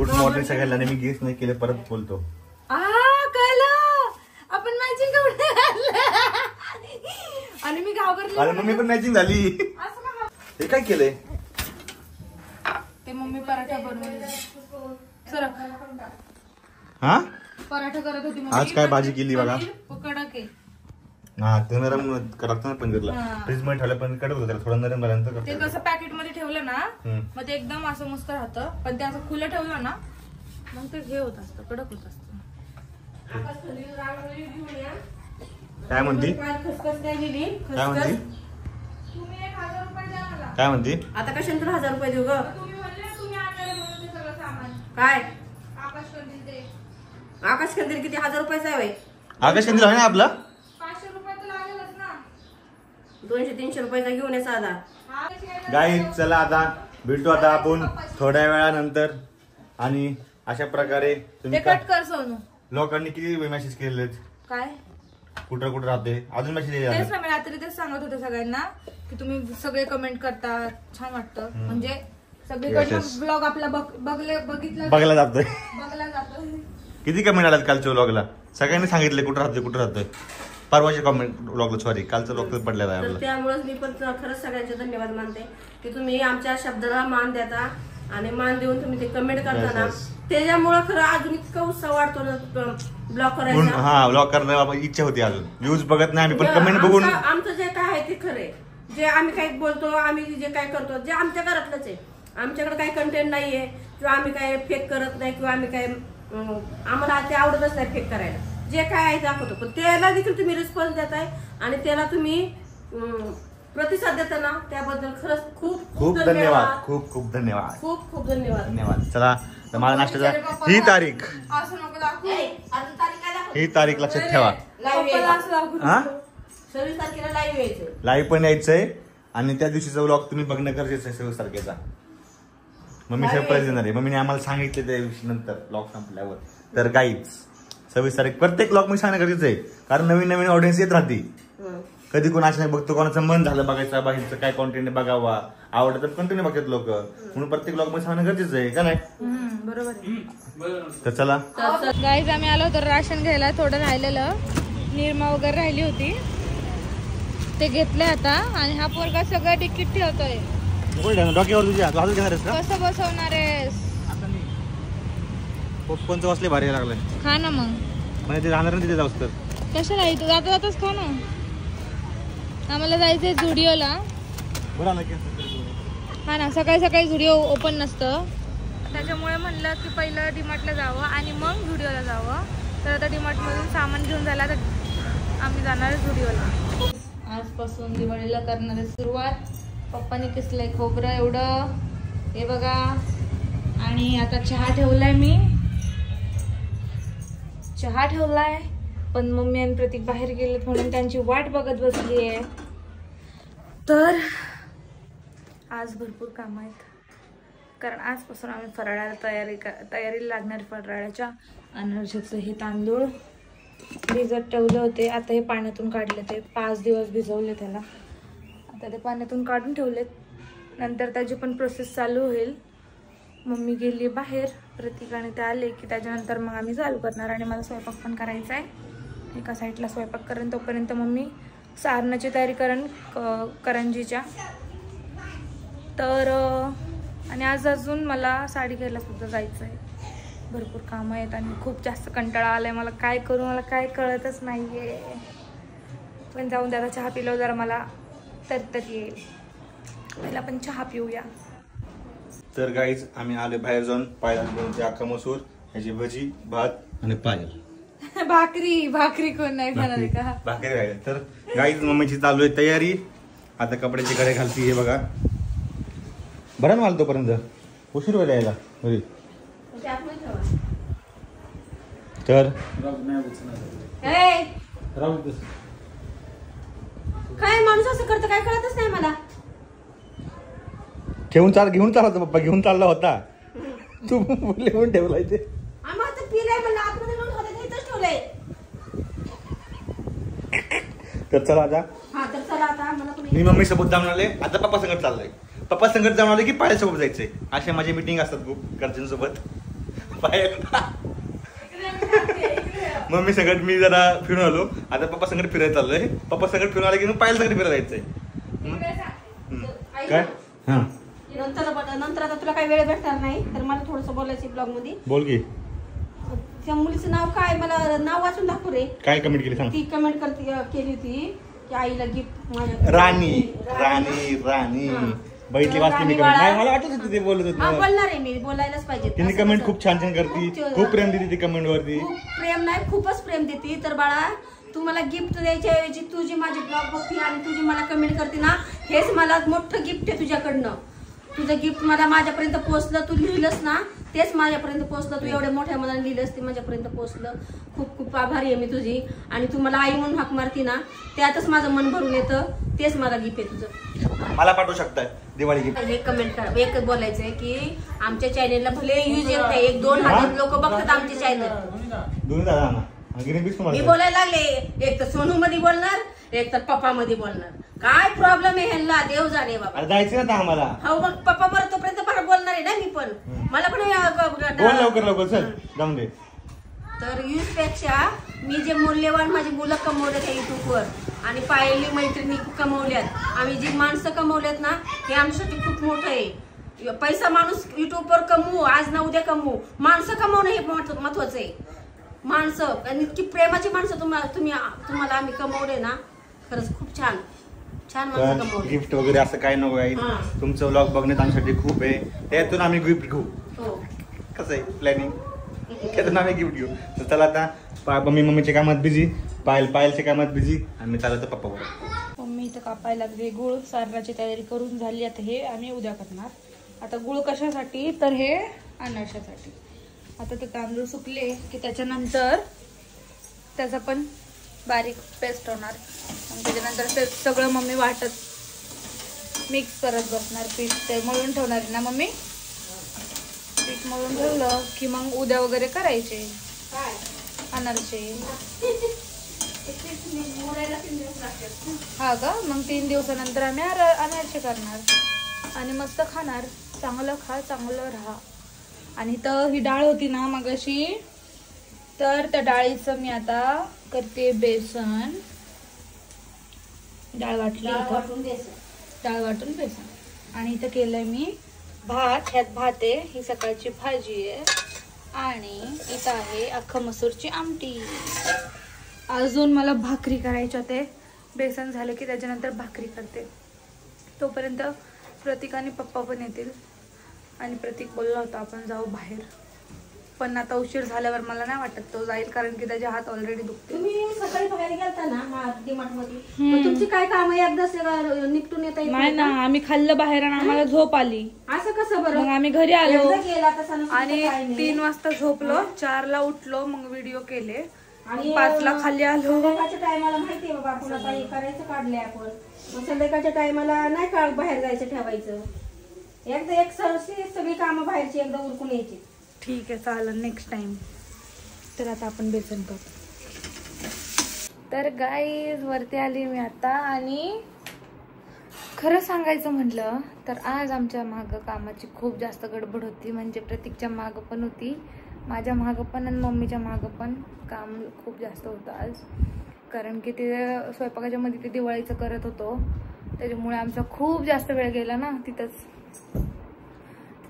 Good morning सगळ्यांना. Me guess नाही केले, परत बोलतो. कळलं आपण मॅचिंग आणि मी घाबरले. अरे मम्मी पण मॅचिंग झाली. हे काय केलंय? ते मम्मी पराठा बनवले. सर हा पराठा करत होती. आज काय भाजी केली बघा. कडक आहे. हा ते नरम करत ना पनीरला. फ्रीज मध्ये ठेवलं पण कडक होतं, थोडं नरम झाल्यानंतर ते कसं पॅकेट मध्ये ठेवलं ना मग ते एकदम असं मस्त राहतं. पण ते असं खुलं ठेवलं ना मग ते हे होत असतं, कडक होत असतं. काय म्हणती? काय म्हणती? काय म्हणती? आता कशानंतर 1000 रुपये देऊ ग? काय आकाश कंदील किती 1000 रुपयाचा आहे? आकाश कंदील आहे ना आपला. 500 रुपये तर लागेलच ना. 200-300 रुपयाचा घेऊन यायचा आता. गाईज चला आता भेटू आता आपण थोड्या वेळानंतर. आणि अशा प्रकारे तुम्ही कट कर सोनू. लोकांनी किती मेसेज केलेत? काय कुठं कुठं राहते अजून मेसेज? तेच ना, मी रात्री तेच सांगत होते सगळ्यांना की तुम्ही सगळे कमेंट करता, छान वाटतं. म्हणजे सगळीकडे ब्लॉग आपला बघला जातोय. किती कमेंट आलात कालच्या व्लॉगला? सगळ्यांनी सांगितले कुठं राहतोय. परवाच्या कमेंट व्लॉगला, सॉरी कालचं व्लॉग पडलेला आहे आपला. त्यामुळेच मी पण खरंच सगळ्यांचे धन्यवाद मानते की तुम्ही आमच्या शब्दाला मान देता आणि मान देऊन तुम्ही ते कमेंट करताना. त्याच्यामुळे खरं अजून इतका उत्साह वाटतो ना ब्लॉग करायचा. हा ब्लॉग करण्याची इच्छा होती. अजून व्ह्यूज बघत नाही आम्ही, पण कमेंट बघून आमचं जे काय आहे ते खरंय. जे आम्ही काही बोलतो, आम्ही जे काय करतो, जे आमच्या घरातलंच आहे. आमच्याकडे काही कंटेंट नाहीये किंवा आम्ही काय फेक करत नाही किंवा आम्ही काय आम्हाला ते आवडतच नाही फेक करायला. जे काय आहे दाखवतो, पण त्याला देखील तुम्ही रिस्पॉन्स देताय आणि त्याला तुम्ही प्रतिसाद देताना त्याबद्दल खरंच खूप खूप धन्यवाद. खूप धन्यवाद. खूप धन्यवाद. चला तर माझ्या नाश्त्याचा ही तारीख लक्षात ठेवा. 26 तारखेला लाईव्ह यायचं. लाईव्ह पण यायचंय आणि त्या दिवशीचा व्लॉग तुम्ही बघणं गरजेचं आहे. 26 तारखेचा मम्मी सरप्राईज देणार आहे. मम्मीने आम्हाला सांगितले त्या दिवशी नंतर ब्लॉग संपल्यावर. तर गाईज 26 तारीख प्रत्येक ब्लॉग मी सांगणं गरजेचं आहे, कारण नवीन ऑडियन्स येत राहते. कधी कोण असं बघतो, कोणाचं मन झालं बघायचं, बाहेरचं काय कॉन्टेंट बघावा, आवडतं तर कंटिन्यू बघतात लोक. म्हणून प्रत्येक ब्लॉग मध्ये सांगणं गरजेचं आहे का नाही? बरोबर. तर चला गाईज आम्ही आलो होतो राशन घ्यायला. थोडं राहिलेलं, निरमा वगैरे राहिली होती, ते घेतले आता. आणि हा पोरगा सगळं तिकीट ठेवतोय. डोक्यावर तुझ्या घेणार का? कसं बसवणार आहेस? पॉपकॉर्नचं वाचले भारी लागलंय. खा ना मग. म्हणजे ते राहणार तिथे जाऊस तर कशाला इथं जाताच खा ना. आम्हाला जायचंय झुडिओला. हा ना, सकाळी झुडिओ ओपन नसतं, त्याच्यामुळे म्हणलं की पहिलं डीमार्टला जावं आणि मग झुडिओला जावं. तर आता डीमार्ट मधून सामान घेऊन झाला तर आम्ही जाणार झुडिओला. आजपासून दिवाळीला करणार आहे सुरुवात. पप्पानी किसलंय खोबरं एवढं, हे बघा. आणि आता चहा ठेवलाय, पण मम्मी आणि प्रतीक बाहेर गेलेत म्हणून त्यांची वाट बघत बसली आहे. तर आज भरपूर काम आहेत, कारण आजपासून आम्ही फराळाला तयारीला लागणार. फराळाच्या अनारशाचं हे तांदूळ भिजत ठेवले होते, आता हे पाण्यातून काढले. ते 5 दिवस भिजवले त्याला, आता ते पाण्यातून काढून ठेवलेत. नंतर त्याची पण प्रोसेस चालू होईल. मम्मी गेली बाहेर, प्रतीकाने ते आले की त्याच्यानंतर मग आम्ही चालू करणार. आणि मला स्वयंपाक पण करायचा आहे. एका साईडला स्वयंपाक करेन, तोपर्यंत मम्मी सारणाची तयारी करेन करंजीच्या. तर आणि आज अजून मला साडी घ्यायला सुद्धा जायचं आहे. भरपूर कामं आहेत आणि खूप जास्त कंटाळा आलाय मला. काय करू, मला काय कळतच नाहीये. पण जाऊन द्या, चहा पिल्यावर जरा मला तरतरी येईल. पहिला पण चहा पिऊया. तर गाईज आम्ही आले बाहेर जाऊन. पायल अख्खा मसूर, ह्याची भजी, भात आणि पायल भाकरी कोण नाही खाणार का? भाकरी राहिले. तर गाईज मम्मीची चालू आहे तयारी. आता कपड्याची कडे घालती हे बघा. बरं मला तोपर्यंत उशीर व्हायला यायला घरी. तर काय माणूस असं करतं, काय कळतच नाही मला. घेऊन चालला होता पप्पा, घेऊन चालला होता. तू लिहून ठेवलाय ते. तर चला आता मी मम्मी सोबत जाऊन आले. आता पप्पा संगत चाललंय. पप्पा संगत जाऊन आले की पायल सोबत जायचंय. अशा माझी मीटिंग असतात खूप घरच्यांसोबत. पायल मम्मी सगळं मी जरा फिरून आलो. आता पप्पा सगळं फिरायला चाललोय. पप्पा सगळं फिरून आले की मग पायल सगळं फिरायला जायचंय. काय हा नंतर आता तुला काही वेळ भेटणार नाही तर मला थोडस बोलायचं ब्लॉग मध्ये. बोल की. त्या मुलीचं नाव काय, मला नाव वाचून दाखव रे. काय कमेंट केली सांग. ती कमेंट केली होती की आईला गिफ्ट माझ्या राणी राणी राणी बघितली वाचली मी कमेंट. नाही मला वाटत होती ते बोलत होते. बोलणार आहे मी, बोलायलाच पाहिजे. तिने कमेंट खूप छान छान करती, खूप प्रेम देते ती कमेंट वरती. खूप प्रेम नाही, खूपच प्रेम देते. तर बाळा तू मला गिफ्ट द्यायच्या ऐवजी तुझी माझी ब्लॉग बघती आणि तुझी मला कमेंट करते ना, हेच मला मोठं गिफ्ट आहे तुझ्याकडनं. तुझं गिफ्ट मला माझ्यापर्यंत पोहोचलं, तू लिहिलंस ना तेच माझ्यापर्यंत पोहोचलं. तू एवढ्या मोठ्या मनाने लिहिलंस ते माझ्यापर्यंत पोहोचलं. खूप खूप आभारी आहे मी तुझी. आणि तू मला आई म्हणून हाक मारती ना, त्यातच माझं मन भरून येतं. तेच मला गिफ्ट आहे तुझं. मला पाठवू शकताय दिवाळी गिफ्ट. एक कमेंट करा, एक बोलायचंय की आमच्या चॅनेलला भले यूज येत नाही, 1-2 लोक बघतात आमचे चॅनल. मी बोलायला लागले, एक तर सोनू मध्ये बोलणार, एक तर पप्पा मध्ये बोलणार. काय प्रॉब्लेम आहे ह्यांना देव जाणे बाबा. जायचं ना आम्हाला. हो मग पप्पा बरं तोपर्यंत परत बोलणार आहे ना मी पण. मला पण लवकर लवकर चल जाऊन दे. तर यूज पेक्षा मी जे मूल्यवान माझी मुलं कमवले त्या युट्यूबवर आणि पाहिली मैत्रिणी कमवल्यात, आम्ही जी माणसं कमवल्यात ना, हे आमच्यासाठी खूप मोठं आहे. पैसा माणूस युट्यूबवर कमवू, आज ना उद्या कमवू, माणसं कमवणं हे महत्वाचं आहे. माणसं आणि इतकी प्रेमाची माणसं तुम्हाला आम्ही कमवले ना, खरंच खूप छान छान माणसं कमवले. गिफ्ट वगैरे असं काय नको आहे. तुमचं व्लॉग बघण्यात आमच्यासाठी खूप आहे. त्यातून आम्ही गिफ्ट घेऊ. कसं आहे प्लॅनिंग, त्यातून आम्ही गिफ्ट घेऊ. तर चला आता मम्मीच्या कामात बिझी, पायलच्या कामात बिझी, आणि मी चालतो पप्पा बरोबर. मम्मी इथं कापायला लागली गुळ. सारणाची तयारी करून झाली. आता हे आम्ही उद्या करणार. आता गुळ कशासाठी, तर हे अनारशासाठी. आता ते तांदूळ सुकले की त्याच्यानंतर त्याचा पण बारीक पेस्ट होणार. आणि त्याच्यानंतर ते सगळं मम्मी वाटत मिक्स करत बसणार. पीठ ते मळून ठेवणार आहे ना मम्मी. पीठ मळून ठेवलं की मग उद्या वगैरे करायचे अनारसे. हा का, मग 3 दिवसानंतर आम्ही अनारसे करणार आणि मस्त खाणार. चांगलं खा, चांगलं राहा. आणि तर ही डाळ होती ना मगाशी, तर त्या डाळीचं मी आता करते बेसन. डाळ वाटून बेसन. आणि इथं केलंय मी भात. ह्यात भात आहे, ही सकाळची भाजी आहे, आणि इथं आहे अख्खं मसूरची आमटी. अजून मला भाकरी करायच्या होते. बेसन झालं की त्याच्यानंतर भाकरी करते. तोपर्यंत प्रतीक आणि पप्पा पण येतील. आणि प्रतीक बोलला होता आपण जाऊ बाहेर, पण आता उशीर झाल्यावर मला नाही वाटत तो जाईल, कारण की त्याचे हात ऑलरेडी दुखते. तुम्ही सकाळी बाहेर गेलता ना डीमार्ट मध्ये, तुमची काय काम एकदा निपटून येता? नाही ना, आम्ही खाल्लं बाहेर आणि आम्हाला झोप आली. असं कसं बरं? मग आम्ही घरी आलो आणि 3 वाजता झोपलो, 4ला उठलो, मग व्हिडिओ केले आणि 5ला खाली आलो. संध्याकाळच्या टायमाला माहितीये बाबा आपण आता हे करायचं काढले आपण. मग संध्याकाळच्या टायमाला नाही का बाहेर जायचं ठेवायचं. एकदा एक सगळी कामं बाहेरची एकदा उरकून यायची. ठीक आहे, चालेल, नेक्स्ट टाइम. तर आता आपण बेसन करतो. तर गाईज वरती आली मी आता. आणि खरं सांगायचं म्हटलं तर आज आमच्या मागं कामाची खूप जास्त गडबड होती. म्हणजे प्रतीकच्या मागं पण होती, माझ्या मागं पण, आणि मम्मीच्या मागं पण काम खूप जास्त होतं आज. कारण की ते स्वयंपाकाच्या मध्ये ते दिवाळीचं करत होतो, त्याच्यामुळे आमचा खूप जास्त वेळ गेला ना तिथंच.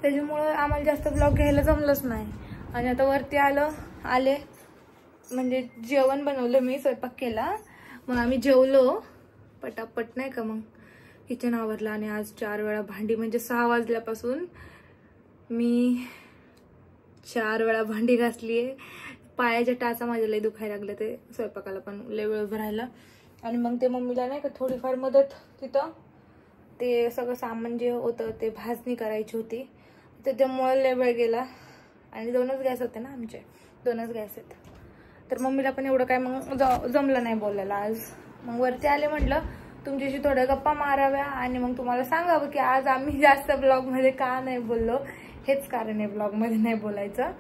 त्याच्यामुळं आम्हाला जास्त ब्लॉग घ्यायला जमलंच नाही. आणि आता वरती आले म्हणजे जेवण बनवलं मी, स्वयंपाक केला, मग आम्ही जेवलो पटापट नाही का. मग किचन आवरलं आणि आज 4 वेळा भांडी, म्हणजे 6 वाजल्यापासून मी 4 वेळा भांडी घासली आहे. पायाच्या टाचा माझ्या लय दुखायला लागले, ते स्वयंपाकाला पण लय वेळ उभं राहिला. आणि मग ते मम्मीला नाही का थोडीफार मदत, तिथं ते सगळं सामान जे होतं ते भाजणी करायची होती, त्याच्यामुळे लय वेळ गेला. आणि 2च गॅस होते ना आमचे, 2च गॅस आहेत. तर मम्मीला पण एवढं काय मग जमलं नाही बोलायला आज. मग वरती आले, म्हटलं तुमच्याशी थोड्या गप्पा माराव्या आणि मग तुम्हाला सांगावं की आज आम्ही जास्त ब्लॉगमध्ये का नाही बोललो. हेच कारण आहे ब्लॉगमध्ये नाही बोलायचं.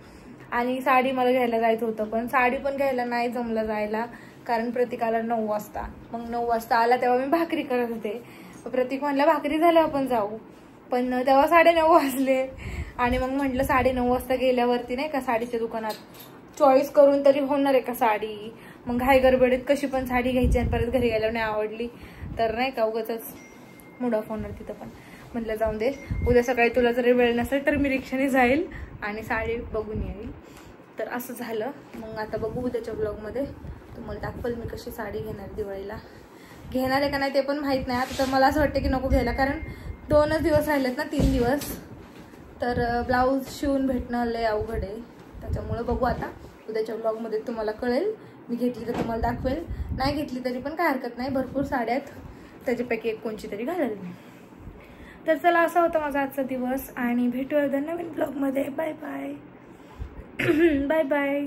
आणि साडी मला घ्यायला जायचं होतं, पण साडी पण घ्यायला नाही जमलं जायला, कारण प्रतीकाला 9 वाजता. मग 9 वाजता आला तेव्हा मी भाकरी करत होते. प्रतीक म्हणलं भाकरी झाल्या आपण जाऊ, पण तेव्हा 9:30 वाजले. आणि मग म्हटलं 9:30 वाजता गेल्यावरती नाही का साडीच्या दुकानात चॉईस करून तरी होणार आहे का साडी. मग घाई गडबडीत कशी पण साडी घ्यायची आणि परत घरी गेल्यावर नाही आवडली तर नाही का उगाचच मूड ऑफ होणार तिथं. पण म्हटलं जाऊन दे, उद्या सकाळी तुला जरी वेळ नसेल तर मी रिक्षाने जाईल आणि साडी बघून येईल. तर असं झालं. मग आता बघू उद्याच्या ब्लॉगमध्ये तुम्हाला दाखवेल मी कशी साडी घेणार दिवाळीला. घेणार आहे का नाही ते पण माहीत नाही. आता तर मला असं वाटतं की नको घ्यायला, कारण 2च दिवस राहिलेत ना, 3 दिवस. तर ब्लाऊज शिवून भेटणं लय अवघड आहे. त्याच्यामुळे बघू आता उद्याच्या ब्लॉगमध्ये तुम्हाला कळेल. मी घेतली तर तुम्हाला दाखवेल, नाही घेतली तरी पण काय हरकत नाही. भरपूर साड्या आहेत, त्याच्यापैकी एक कोणची तरी घालेल मी. तर चला, असा होता माझा आजचा दिवस आणि भेटूया नवीन ब्लॉगमध्ये. Bye bye. Bye bye.